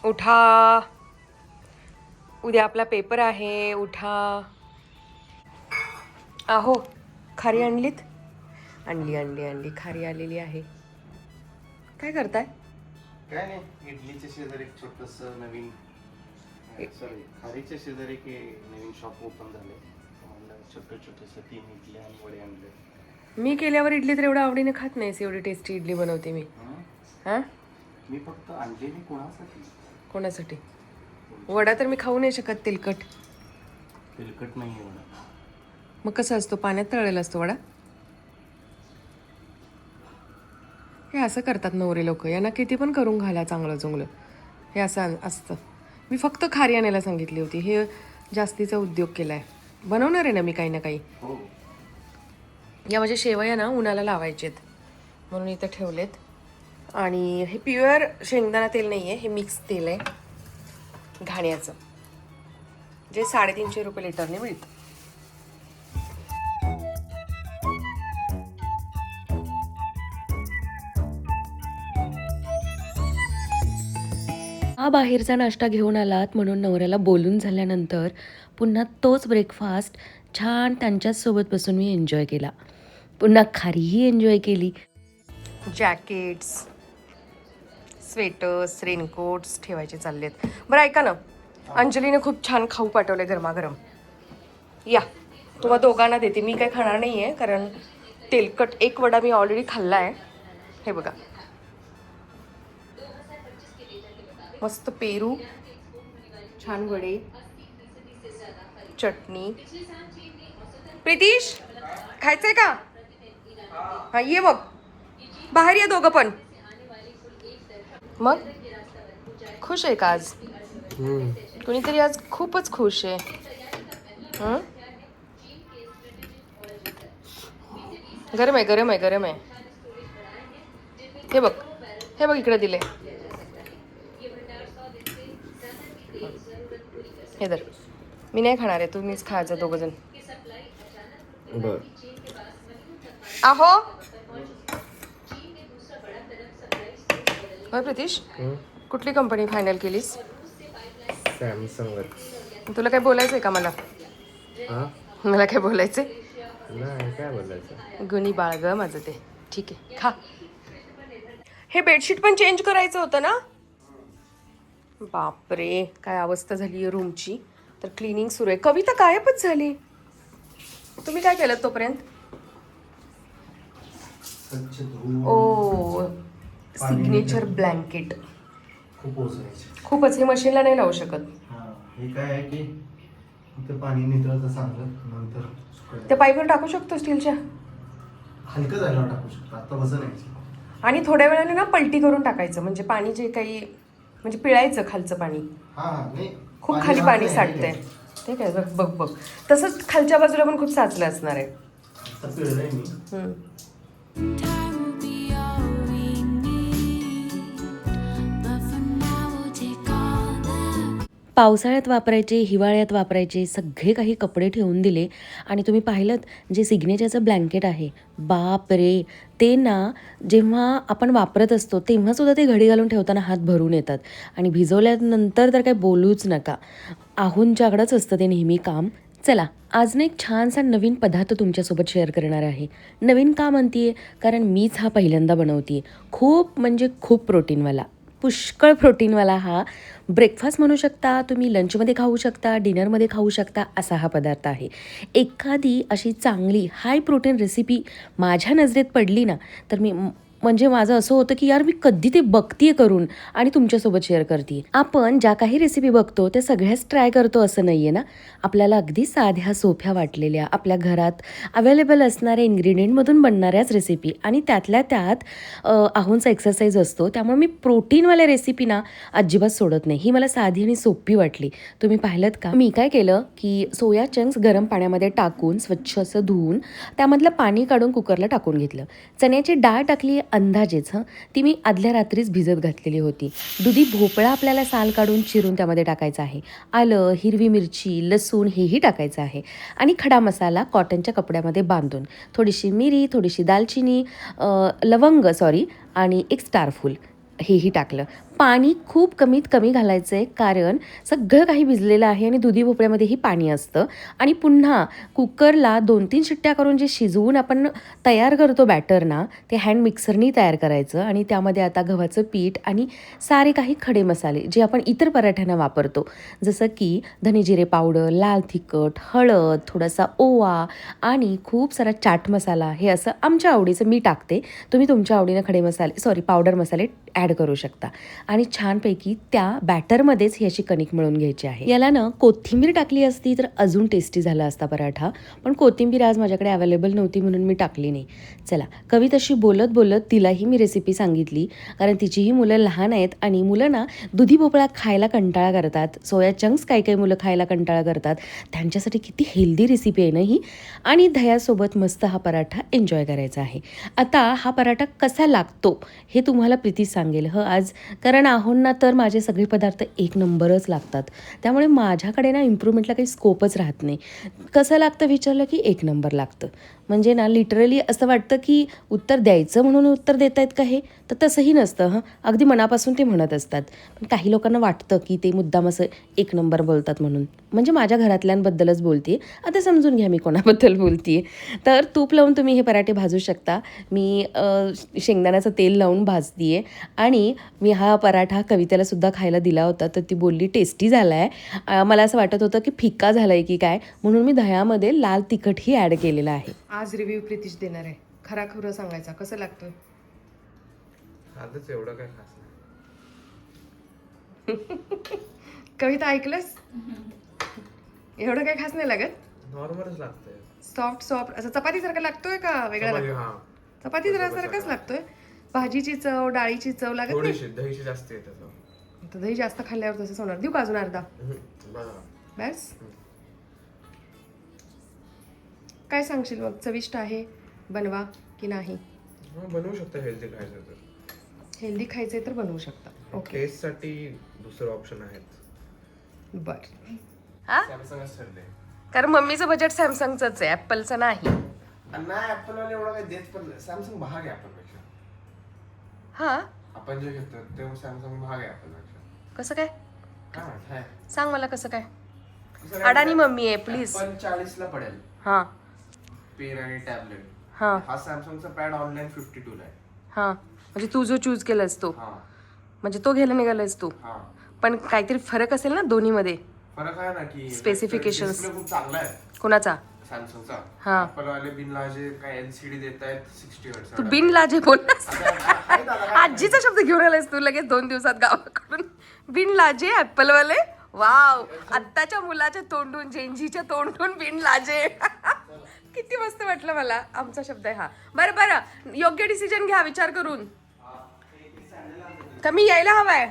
उठा, उद्या आपला पेपर आहे. उठा. आहो, खारी आणलीत? आणली आणली आणली खारी आलेली आहे. काय करताय? काय नाही, इडलीच्या शेजारी एक छोटस नवीन सॉरी खारीच्या शेजारी एक नवीन शॉप ओपन झाले. छोटस 3 इडली आणि वडे आणले. मी केल्यावर इडली तर एवढं आवडीने खात नाहीस. एवढी टेस्टी इडली बनवते मी. हां, मी फक्त आणलेली कोणासाठी? कोणासाठी? वडा तर मी खाऊ नाही शकत, तेलकट. तेलकट नाही आहे वडा. मग कसं असतो? पाण्यात तळलेला असतो वडा? हे असं करतात नवरे लोक. यांना किती पण करून घाला चांगलं चुंगलं, हे असं असतं. मी फक्त खारी आणायला सांगितली होती. हे जास्तीचा उद्योग केला आहे. बनवणार आहे ना मी काही ना काही. हो. या माझ्या शेवया ना उन्हाला लावायचेत म्हणून इथं ठेवलेत. आणि हे प्युअर शेंगदाणा तेल नाही आहे, हे मिक्स तेल आहे घाण्याचं, जे 350 रुपये लिटरने मिळतं. हा बाहेरचा नाश्ता घेऊन आलात म्हणून नवऱ्याला बोलून झाल्यानंतर पुन्हा तोच ब्रेकफास्ट छान त्यांच्याचसोबत बसून मी एन्जॉय केला. पुन्हा खारीही एन्जॉय केली. जॅकेट्स, स्वेटर्स, रेनकोट्स ठेवायचे चाललेत. बरं ऐका ना, अंजलीने खूप छान खाऊ पाठवले गरमागरम. या, तुम्हा दोघांना देते. मी काय खाणार नाही आहे कारण तेलकट. एक वडा मी ऑलरेडी खाल्ला आहे. हे बघा, मस्त पेरू, छान वडे, चटणी. प्रितीश, खायचंय का? हा, ये मग बाहेर या दोघं पण. मग खुश आहे का आज? कुणीतरी आज खूपच खुश आहे. गरम आहे, गरम आहे, गरम आहे. हे बघ, हे बघ, इकडे दिले. हे धर. मी नाही खाणार आहे, तुम्हीच खायचं दोघं जण. बर. आहो होय प्रितीश, कुठली कंपनी फायनल केलीस? सॅमसंग. तुला काय बोलायचं आहे का मला? मला काय बोलायचं? नाही, काय बोलायचं? गुणी बाळ ग माझं ते. ठीक आहे, खा. हे बेडशीट पण चेंज करायचं होतं ना? बापरे, काय अवस्था झाली आहे रूमची. तर क्लिनिंग सुरू आहे. कविता गायबच झाली. तुम्ही काय केलं तोपर्यंत? ओ, सिग्नेचर ब्लँकेट. खूपच. हे मशीनला नाही लावू शकत. हे काय आहे की ते पाणी नितळतं चांगलं, नंतर त्या पाईपवर टाकू शकतो स्टीलच्या. हलकं झाल्यावर टाकू शकतो, आता वजन आहे. आणि थोड्या वेळाने ना पलटी करून टाकायचं, म्हणजे पाणी जे काही म्हणजे पिळायचं खालचं पाणी. नाही, खूप खाली पाणी साठतंय. ते काय, बघ बघ बघ, तसंच खालच्या बाजूला पण खूप साचलं असणार आहे. आता पिळलंय मी. पावसाळ्यात वापरायचे, हिवाळ्यात वापरायचे सगळे काही कपडे ठेवून दिले. आणि तुम्ही पाहिलंत जे सिग्नेचरचं ब्लँकेट आहे, बाप रे, ते ना जेव्हा आपण वापरत असतो तेव्हासुद्धा ते घडी घालून ठेवताना हात भरून येतात. आणि भिजवल्यानंतर तर काही बोलूच नका. आहुंच्याकडंच असतं ते नेहमी काम. चला, आज ना एक छानसा नवीन पदार्थ तुमच्यासोबत शेअर करणार आहे. नवीन का म्हणते? कारण मीच हा पहिल्यांदा बनवते. खूप म्हणजे खूप प्रोटीनवाला, पुष्कळ प्रोटीनवाला हा ब्रेकफास्ट म्हणू शकता तुम्ही, लंचमध्ये खाऊ शकता, डिनरमध्ये खाऊ शकता, असा हा पदार्थ आहे. एखादी अशी चांगली हाय प्रोटीन रेसिपी माझ्या नजरेत पडली ना, तर मी म्हणजे माझं असं होतं की यार मी कधी ते बघतीये करून आणि तुमच्यासोबत शेअर करते. आपण ज्या काही रेसिपी बघतो त्या सगळ्याच ट्राय करतो असं नाही आहे ना. आपल्याला अगदी साध्या सोप्या वाटलेल्या, आपल्या घरात अवेलेबल असणाऱ्या इन्ग्रेडियंटमधून बनणाऱ्याच रेसिपी, आणि त्यातल्या त्यात आहोंचा एक्सरसाइज असतो, त्यामुळे मी प्रोटीनवाल्या रेसिपी ना अजिबात सोडत नाही. ही मला साधी आणि सोपी वाटली. तुम्ही पाहिलं का? मी काय केलं की सोया चंक्स गरम पाण्यामध्ये टाकून स्वच्छ असं धुवून त्यामधलं पाणी काढून कुकरला टाकून घेतलं. चण्याची डाळ टाकली अंदाजेच. ती मी आदल्या रात्रीच भिजत घातलेली होती. दुधी भोपळा आपल्याला साल काढून चिरून त्यामध्ये टाकायचा आहे. आलं, हिरवी मिरची, लसूण हेही टाकायचं आहे. आणि खडा मसाला कॉटनच्या कपड्यामध्ये बांधून, थोडीशी मिरी, थोडीशी दालचिनी, लवंग आणि एक स्टारफूल हेही टाकलं. पाणी खूप कमीत कमी घालायचं आहे, कारण सगळं काही भिजलेलं आहे आणि दुधी भोपळ्यामध्येही पाणी असतं. आणि पुन्हा कुकरला 2-3 शिट्ट्या करून जे शिजवून आपण तयार करतो बॅटर ना, ते हँड मिक्सरनी तयार करायचं. आणि त्यामध्ये आता गव्हाचं पीठ आणि सारे काही खडे मसाले जे आपण इतर पराठ्यांना वापरतो, जसं की धने जिरे पावडर, लाल तिखट, हळद, थोडासा ओवा आणि खूप सारा चाट मसाला, हे असं आमच्या आवडीचं मी टाकते. तुम्ही तुमच्या आवडीनं खडे मसाले पावडर मसाले ॲड करू शकता. आणि छानपैकी त्या बॅटरमध्येच ही अशी कणिक मळून घ्यायची आहे. याला ना कोथिंबीर टाकली असती तर अजून टेस्टी झाला असता पराठा, पण कोथिंबीर आज माझ्याकडे अवेलेबल नव्हती म्हणून मी टाकली नाही. चला, कवित अशी बोलत बोलत तिलाही मी रेसिपी सांगितली, कारण तिचीही मुलं लहान आहेत आणि मुलं ना दुधी भोपळा खायला कंटाळा करतात, सोया चंक्स काही मुलं खायला कंटाळा करतात. त्यांच्यासाठी किती हेल्दी रेसिपी आहे ना ही. आणि दह्यासोबत मस्त हा पराठा एन्जॉय करायचा आहे. आता हा पराठा कसा लागतो हे तुम्हाला प्रीती सांगेल आज, कारण आहोंना तर माझे सगळे पदार्थ एक नंबरच लागतात. त्यामुळे माझ्याकडे ना इम्प्रूव्हमेंटला काही स्कोपच राहत नाही. कसं लागतं विचारलं की एक नंबर लागतं. म्हणजे ना लिटरली असं वाटतं की उत्तर द्यायचं म्हणून उत्तर देत आहेत का हे, तर तसंही नसतं. अगदी मनापासून ते म्हणत असतात. पण काही लोकांना वाटतं की ते मुद्दाम असं एक नंबर बोलतात म्हणून. म्हणजे माझ्या घरातल्यांबद्दलच बोलते, आता समजून घ्या मी कोणाबद्दल बोलते. तर तूप लावून तुम्ही हे पराठे भाजू शकता. मी शेंगदाण्याचं तेल लावून भाजते आहे. आणि मी हा पराठा कवितेलासुद्धा खायला दिला होता, तर ती बोलली टेस्टी झाला आहे. मला असं वाटत होतं की फिक्का झाला आहे की काय, म्हणून मी दह्यामध्ये लाल तिखटही ॲड केलेलं आहे. आज रिव्ह्यू प्रीतीश देणार आहे. खरा खरं सांगायचा, कसं लागतं? आजच एवढं काय खास नाही. कविता ऐकलंस? एवढं काही खास नाही लागत, नॉर्मलच लागतंय. सॉफ्ट असं चपातीसारखं लागतोय का वेगळा लागतो? चपाती सारखाच लागतोय. भाजीची चव, डाळीची चव लागत नाही. थोडीशी दहीची जास्त येते. तर दही जास्त खाल्ल्यावर तसंच होणार. देऊ का अजून अर्धा? बस. काय सांगशील मग, चविष्ट आहे, बनवा की नाही? बनवू शकता हेल्दी खायचं तर. हेल्दी खायचंय तर बनवू शकता. ओके, टेस्ट साठी दुसरं ऑप्शन आहेत. बर. हा, सॅमसंगच ठरले, कारण मम्मीचं बजेट सॅमसंगचंच आहे, ॲपलचं नाही. नाही ऍपल वाले एवढं काही देत पण नाही. सॅमसंग महाग आहे ऍपल पेक्षा. हा, आपण जे घेतो ते सॅमसंग महाग आहे ऍपल पेक्षा. कसं काय? काय म्हणताय? सांग मला कसं काय. अडाणी मम्मी आहे प्लीज. पण 40 ला पडेल हा, पेन आणि टॅबलेट. हा हा सॅमसंगचा पॅड ऑनलाईन 52 ला आहे. हा, म्हणजे तू जो चूज केलास तो, हा म्हणजे तो घ्यायला निघालास तू. हा, पण काहीतरी फरक असेल ना दोन्हीमध्ये. फरक आहे ना की Specifications. display खूप चांगला आहे कोणाचा? सॅमसंगचा. हा, ऍपल वाले बिनलाजे काय एलसीडी देत आहेत 60 हर्ट्झ. तू बिन लाजे बोललास. आजीचा शब्द घेऊन आलास तू लगेच 2 दिवसात गावाकडून. बिन लाजे ऍपल वाले. वाव, आत्ताच्या मुलाच्या तोंडून, जेंजीच्या तोंडून बिन लाजे. किती मस्त वाटलं मला. आमचा शब्द आहे हा. बरं, योग्य डिसिजन घ्या विचार करून. कमी यायला हवाय.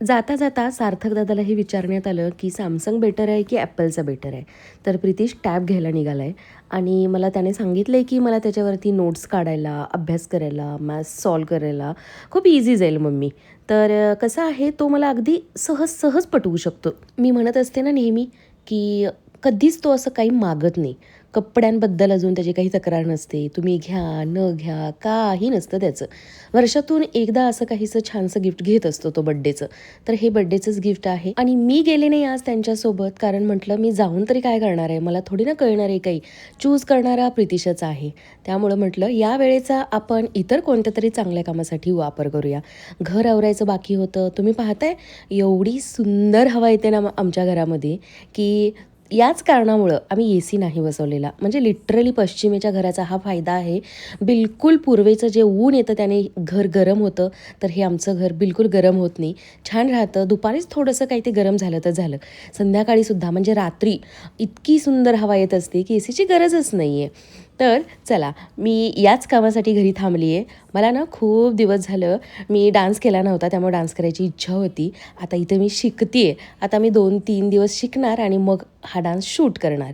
जाता जाता सार्थक दादाला हे विचारण्यात आलं की सॅमसंग बेटर आहे की ॲपलचा बेटर आहे. तर प्रीतीश टॅब घ्यायला निघाला आहे आणि मला त्याने सांगितलं आहे की मला त्याच्यावरती नोट्स काढायला, अभ्यास करायला, मॅथ्स सॉल्व करायला खूप इझी जाईल मम्मी. तर कसं आहे, तो मला अगदी सहज पटवू शकतो. मी म्हणत असते ना नेहमी की कधीच तो असं काही मागत नाही. कपड्यांबद्दल अजून त्याची काही तक्रार नसते. तुम्ही घ्या न घ्या काही नसतं त्याचं. वर्षातून एकदा असं काहीसं छानसं गिफ्ट घेत असतो तो बड्डेचं. तर हे बड्डेचंच गिफ्ट आहे. आणि मी गेले नाही आज त्यांच्यासोबत, कारण म्हटलं मी जाऊन तरी काय करणार आहे, मला थोडी ना कळणार आहे काही. चूज करणारा प्रीतिशाचा आहे. त्यामुळं म्हटलं या वेळेचा आपण इतर कोणत्या तरी चांगल्या कामासाठी वापर करूया. घर आवरायचं बाकी होतं. तुम्ही पाहताय एवढी सुंदर हवा येते ना आमच्या घरामध्ये की याच कारणामुळं आम्ही AC नाही बसवलेला. म्हणजे लिटरली पश्चिमेच्या घराचा हा फायदा आहे. बिलकुल पूर्वेचं जे ऊन येतं त्याने घर गरम होतं, तर हे आमचं घर बिलकुल गरम होत नाही, छान राहतं. दुपारीच थोडंसं काही ते गरम झालं तर झालं. संध्याकाळीसुद्धा म्हणजे रात्री इतकी सुंदर हवा येत असते की ACची गरजच नाही आहे. तर चला, मी याच कामासाठी घरी थांबली आहे. मला ना खूप दिवस झालं मी डान्स केला नव्हता, त्यामुळे डान्स करायची इच्छा होती. आता इथे मी शिकते आहे. आता मी 2-3 दिवस शिकणार आणि मग हा डान्स शूट करणार.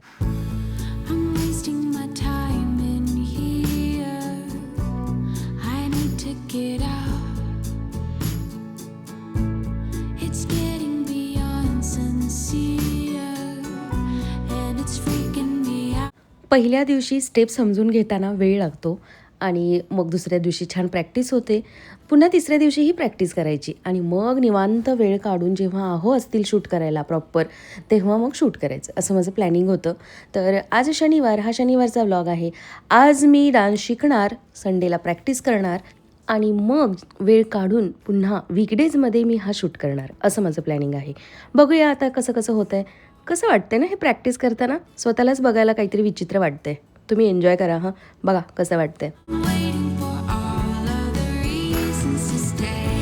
पहिल्या दिवशी स्टेप समजून घेताना वेळ लागतो आणि मग दुसऱ्या दिवशी छान प्रॅक्टिस होते. पुन्हा तिसऱ्या दिवशीही प्रॅक्टिस करायची आणि मग निवांत वेळ काढून जेव्हा असतील शूट करायला प्रॉपर तेव्हा मग शूट करायचं, असं माझं प्लॅनिंग होतं. तर आज शनिवार, हा शनिवारचा व्लॉग आहे. आज मी डान्स शिकणार, संडेला प्रॅक्टिस करणार आणि मग वेळ काढून पुन्हा वीकडेजमध्ये मी हा शूट करणार, असं माझं प्लॅनिंग आहे. बघूया आता कसं कसं होतं आहे. कसं वाटतंय ना हे प्रॅक्टिस करताना, स्वतःलाच बघायला काहीतरी विचित्र वाटतंय. तुम्ही एन्जॉय करा हां, बघा कसं वाटतंय. Waiting for all of the reasons to stay.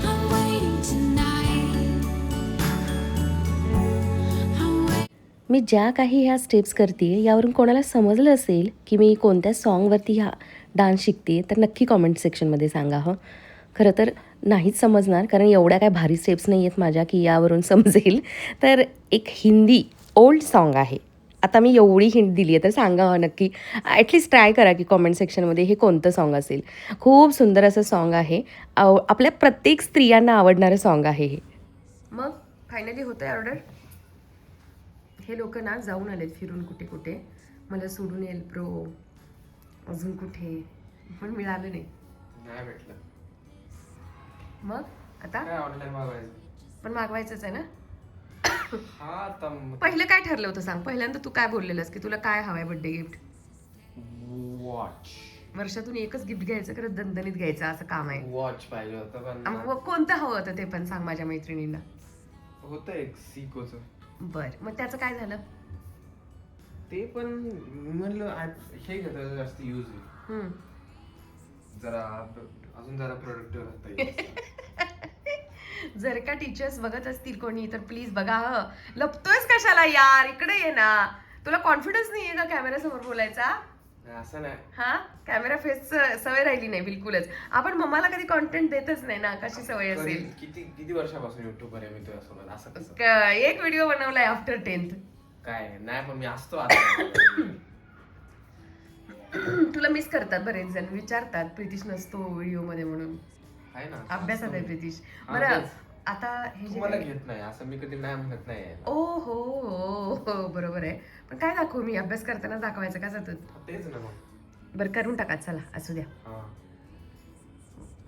I'm waiting tonight. I'm waiting. मी ज्या काही ह्या स्टेप्स करते यावरून कोणाला समजलं असेल की मी कोणत्या सॉन्गवरती ह्या डान्स शिकते तर नक्की कॉमेंट सेक्शनमध्ये सांगा हं. खरं तर नाहीच समजणार, कारण एवढ्या काय भारी स्टेप्स नाही आहेत माझ्या की यावरून समजेल. तर एक हिंदी ओल्ड सॉन्ग आहे. आता मी एवढी हिंट दिली आहे तर सांगा हं नक्की. ॲटलिस्ट ट्राय करा की कॉमेंट सेक्शनमध्ये हे कोणतं सॉन्ग असेल. खूप सुंदर असं सॉन्ग आहे. आपल्या प्रत्येक स्त्रियांना आवडणारं सॉन्ग आहे हे. मग फायनली होतं आहे ऑर्डर. हे लोक ना जाऊन आलेत फिरून कुठे कुठे, मला सोडून येईल प्रो अजून कुठे, पण मिळालं नाही. नाही भेटलं. मग आता काय ऑनलाईन मागवायचं? पण मागवायचंच आहे ना. हा आता पहिलं काय ठरलं होतं सांग. पहिल्यांदा तू काय बोललेलंस की तुला काय हवंय बर्थडे गिफ्ट? वॉच. वर्षातून एकच गिफ्ट घ्यायचं, खरं दणदणीत घ्यायचं असं काम आहे. वॉच पाहिजे होतं पण मग कोणतं हवं होतं ते पण सांग माझ्या मैत्रिणींना. होतं एक सिकोचं. बर, मग त्याचं काय झालं? ते पण म्हणलं हे घेतं जास्त यूज आहे. हम्म. जरा अजून जरा प्रोडक्टिव्ह राहता येईल. जर का टीचर्स बघत असतील कोणी तर प्लीज बघा. लपतोयस कशाला यार, इकडे ये ना. तुला कॉन्फिडन्स नाहीये का कॅमेरा समोर बोलायचा? असं नाही. हा, कॅमेरा फेस सवय राहिली नाही बिलकुलच. आपण मम्माला कधी कॉन्टेंट देतच नाही ना, कशी सवय असेल. किती वर्षापासून युट्यूबवर आहे मी तुझ्यासोबत, असं कसं? एक व्हिडिओ बनवलाय आफ्टर 10th. काय नाही, पण मी असतो आता. तुला मिस करतात बरेच जण, विचारतात प्रितीश नसतो व्हिडिओ मध्ये म्हणून. आहे ना, अभ्यासात आहे प्रितीश. हा, बरं तेच. आता हे जे मला घेत नाही असं मी कधी नाही म्हणत नाही. ओ हो बरोबर आहे. पण काय दाखवू मी, अभ्यास करताना दाखवायचं का सतत? तेच ना मग. बरं करून टाका, चला असू द्या. हा.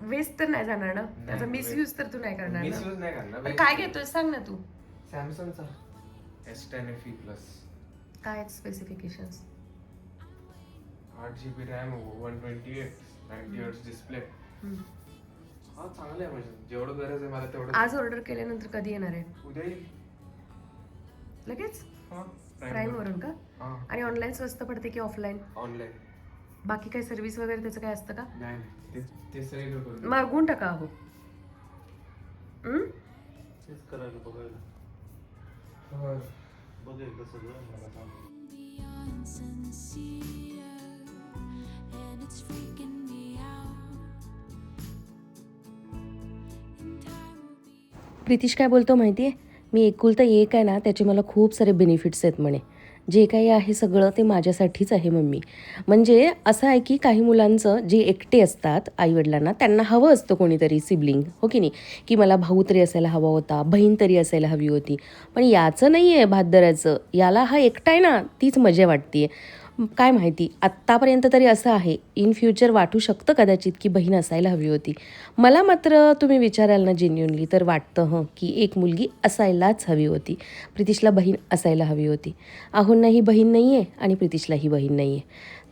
वेस्ट तर नाही जाणार ना, त्याचा नाही, मिसयूज तर तू नाही करणार ना. मिसयूज नाही करणार. पण काय घेतोय सांग ना तू. सॅमसंगचा S10 FE प्लस, काय specifications? 8 GB RAM, 128 90 Hz display. हा चांगलं आहे, म्हणजे जेवढं गरज आहे मला तेवढं. आज ऑर्डर केल्यानंतर कधी येणार आहे? उद्या येईल. लगेच हा, प्राईम वरून का? हा, आणि ऑनलाईन स्वस्त पडते की ऑफलाईन? ऑनलाईन. बाकी काही सर्व्हिस वगैरे त्याचं काय असतं का? नाही ते सगळं करून मागवून टाका अहो. तेच करायला बघायला. बघेल कसं मला सांग. Beyond sincere, and it's freaking me out. And time will be. Pritish काय बोलतो माहिती आहे, मी एकुलता एक आहे ना त्याचे मला खूप सारे बेनिफिट्स आहेत म्हणे. जे काही आहे सगळं ते माझ्यासाठीच आहे मम्मी. म्हणजे असं आहे की काही मुलांचं जे एकटे असतात आईवडिलांना, त्यांना हवं असतं कोणीतरी सिबलिंग, हो की नाही, की मला भाऊ तरी असायला हवा होता, बहीण तरी असायला हवी होती. पण याचं नाही आहे भातदराचं, याला हा एकटा आहे ना तीच मजा वाटते. काय माहिती, आत्तापर्यंत तरी असं आहे. इन फ्युचर वाटू शकतं कदाचित की बहीण असायला हवी होती. मला मात्र तुम्ही विचाराल ना जेन्युनली तर वाटतं की एक मुलगी असायलाच हवी होती. प्रितीशला बहीण असायला हवी होती. आहोंनाही बहीण नाही आहे आणि प्रितीशलाही बहीण नाही आहे.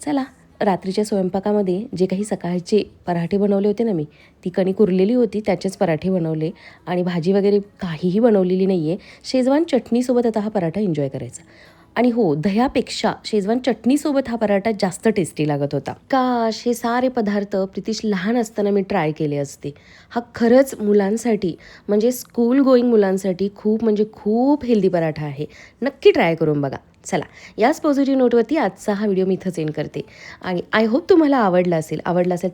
चला, रात्रीच्या स्वयंपाकामध्ये जे काही सकाळचे पराठे बनवले होते ना मी, ती कणिक उरलेली होती त्याचेच पराठे बनवले आणि भाजी वगैरे काहीही बनवलेली नाही आहे. शेजवान चटणीसोबत आता हा पराठा एन्जॉय करायचा. आणि हो, दह्यापेक्षा शेजवान चटणीसोबत हा पराठा जास्त टेस्टी लागत होता. काश हे सारे पदार्थ प्रितीश लहान असताना मी ट्राय केले असते. हा खरंच मुलांसाठी, म्हणजे स्कूल गोईंग मुलांसाठी खूप म्हणजे खूप हेल्दी पराठा आहे. नक्की ट्राय करून बघा. चला, याच पॉझिटिव्ह नोटवरती आजचा हा व्हिडिओ मी इथंच एंड करते. आणि आय होप तुम्हाला आवडला असेल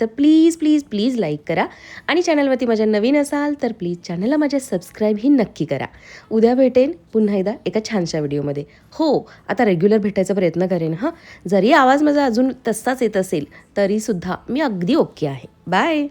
तर प्लीज प्लीज प्लीज लाईक करा. आणि चॅनलवरती माझ्या नवीन असाल तर प्लीज चॅनलला माझ्या सबस्क्राईबही नक्की करा. उद्या भेटेन पुन्हा एकदा एका छानशा व्हिडिओमध्ये. हो, आता रेग्युलर भेटायचा प्रयत्न करेन हां. जरी आवाज माझा अजून तसाच येत असेल तरीसुद्धा मी अगदी ओके आहे. बाय.